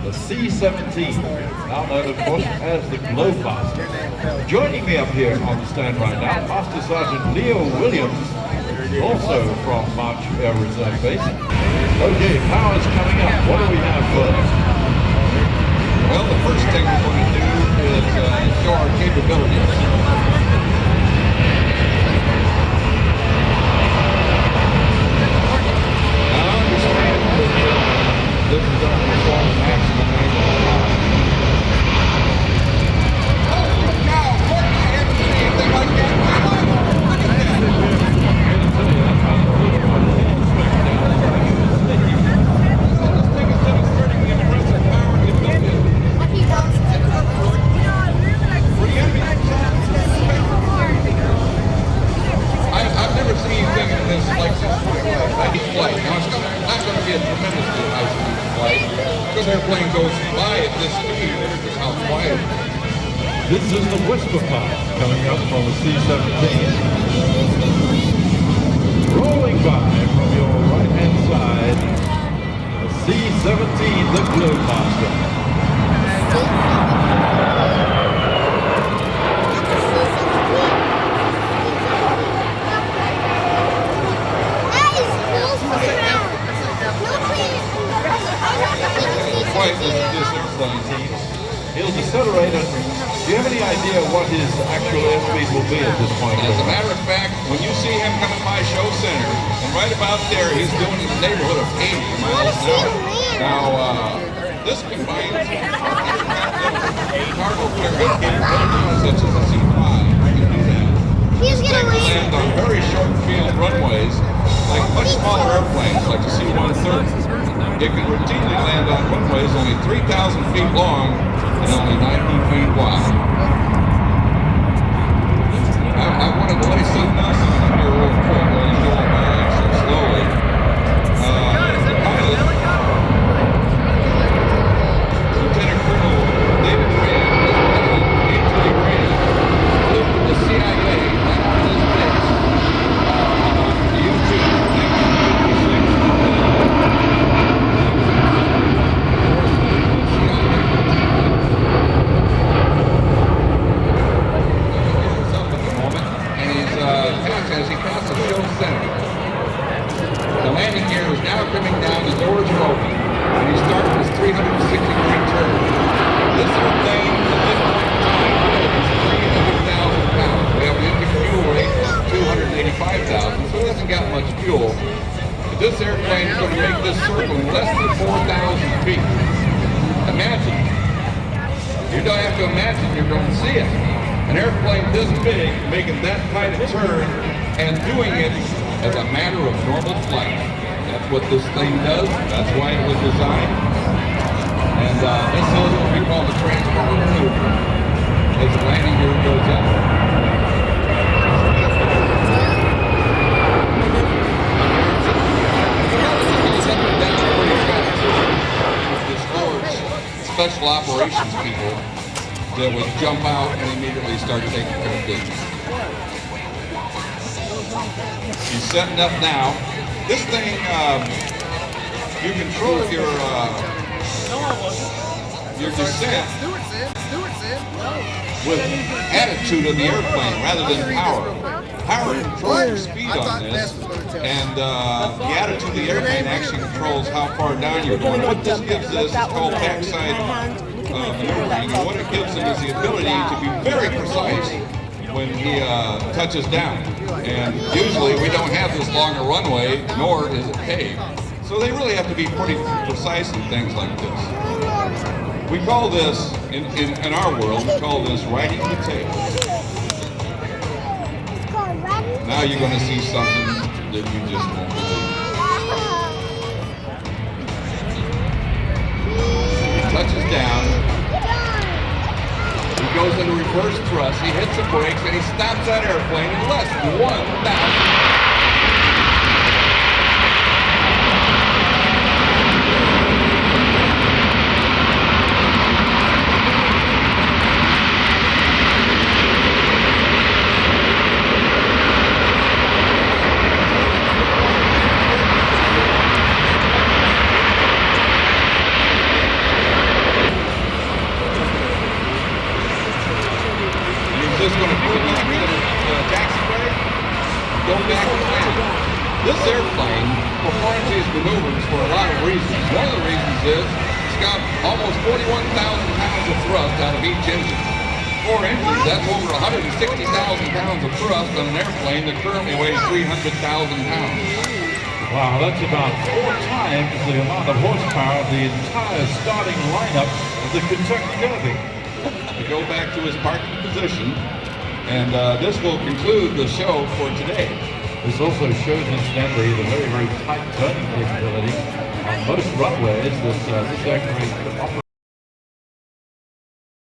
the C-17, now known of course as the Globemaster. Joining me up here on the stand right now, Master Sergeant Leo Williams, also from March Air Reserve Base. Okay, power's coming up. What do we have first? Well, the first thing we're going to do is show our capabilities. Now understand that this is going to perform maximum angle of power. Oh, now, look, I haven't seen anything like that in my life. Look at that. This thing is demonstrating the impressive power and ability. I've never seen anything in this like this flight. Now, it's not going to be a tremendously high-speed flight because airplane goes by at this speed. It's just how quiet. This is the whisper pod coming up from the C-17. Rolling by from your right-hand side, the C-17, the Globemaster. This airplane team. He'll decelerate it. Do you have any idea what his actual airspeed will be at this point? As a matter of fact, when you see him coming by Show Center, and right about there, he's doing in the neighborhood of 80 miles an hour. Now, this combines cargo carrier capabilities such as the C-5. You can do that. This thing can land on very short field runways, like much smaller airplanes, like the C-130. It can routinely land on runways only 3,000 feet long and only 90 feet wide. I wanted to lay something else on here real quick while you go by so slowly. The pilot, Lieutenant Colonel David Rand, was President A.J. Rand, flew with the CIA back on this base. The U-2 as he passes Show Center. The landing gear is now coming down, the doors are open, and he starts his 360-degree turn. This airplane, at this point in time, is 300,000 pounds. We have an engine fuel rate of 285,000, so it hasn't got much fuel. But this airplane is going to make this circle in less than 4,000 feet. Imagine. You don't have to imagine, you're going to see it. An airplane this big, making that kind of turn, and doing it as a matter of normal flight. That's what this thing does. That's why it was designed. And this is what we call the transformer maneuver. As the landing gear goes up. This force, special operations people that would jump out and immediately start taking care of business. He's setting up now. This thing, you control your descent with attitude of the airplane rather than power. Power controls your speed on this, and the attitude of the airplane actually controls how far down you're going. What this gives us is called backside maneuvering, and what it gives him is the ability to be very precise when he touches down. And usually we don't have this long a runway, nor is it paved. So they really have to be pretty precise in things like this. We call this, in our world, we call this riding the tail. Now you're going to see something that you just won't believe. He touches down. He goes into reverse thrust. He hits the brakes and he stops that airplane in less than 1,000. maneuvers for a lot of reasons. One of the reasons is it's got almost 41,000 pounds of thrust out of each engine. 4 engines, that's over 160,000 pounds of thrust on an airplane that currently weighs 300,000 pounds. Wow, that's about 4 times the amount of horsepower of the entire starting lineup of the Kentucky Derby. To go back to his parking position, and this will conclude the show for today. This also shows, incidentally, the very, very tight turning capability on most runways that this aircraft can operate.